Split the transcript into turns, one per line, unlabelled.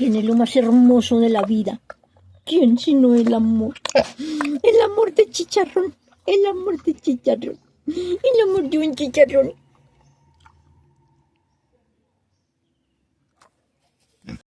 tiene lo más hermoso de la vida. ¿Quién sino el amor? El amor de chicharrón, el amor de chicharrón, el amor de un chicharrón.